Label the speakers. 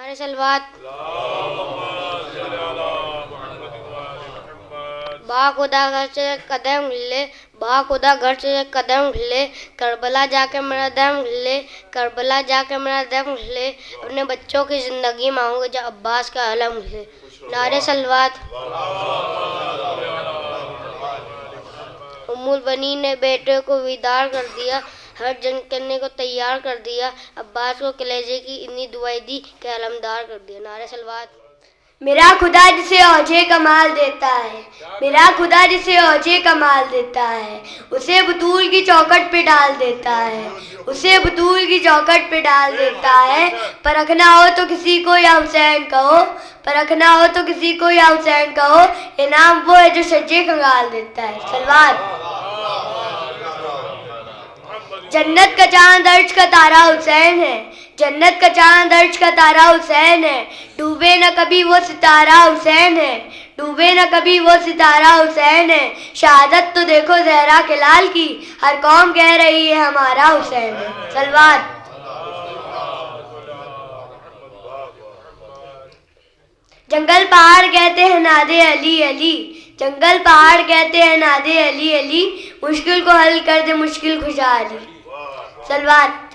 Speaker 1: نعرہ سلوات. با خدا گھر سے قدم لے، با خدا گھر سے قدم لے، کربلا جا کے میرا دم لے، کربلا جا کے میرا دم لے، اپنے بچوں کی زندگی مانگو گے جو عباس کا علم لے. نعرہ سلوات. ام البنین نے بیٹے کو بیدار کر دیا، ہر جنگ کرنے کو تیار کر دیا، عباس کو کلیجے کی اتنی دعائیں دی کہ علمدار کر دیا. نعرہ سلوات.
Speaker 2: میرا خدا جسے اوجھے کمال دیتا ہے، میرا خدا جسے اوجھے کمال دیتا ہے، اسے بطول کی چوکٹ پہ ڈال دیتا ہے، اسے بطول کی چوکٹ پہ ڈال دیتا ہے. پرکھنا ہو تو کسی کو یا حسین کہو، پرکھنا ہو تو کسی کو یا حسین کہو، یہ نام وہ ہے جو سجے کنگال دیتا ہے. سلوات. جنت کا چاند عرش کا تارا حسین ہے، جنت کا چاند عرش کا تارا حسین ہے، ڈوبے نہ کبھی وہ ستارہ حسین ہے، ڈوبے نہ کبھی وہ ستارہ حسین ہے. شہادت تو دیکھو زہرا کے لال کی، ہر قوم کہہ رہی ہے ہمارا حسین ہے. سلوات. جنگل پہاڑ کہتے ہیں نادے علی علی، جنگل پہاڑ کہتے ہیں نادے علی علی، مشکل کو حل کر دے مشکل کشا علی. سلوات.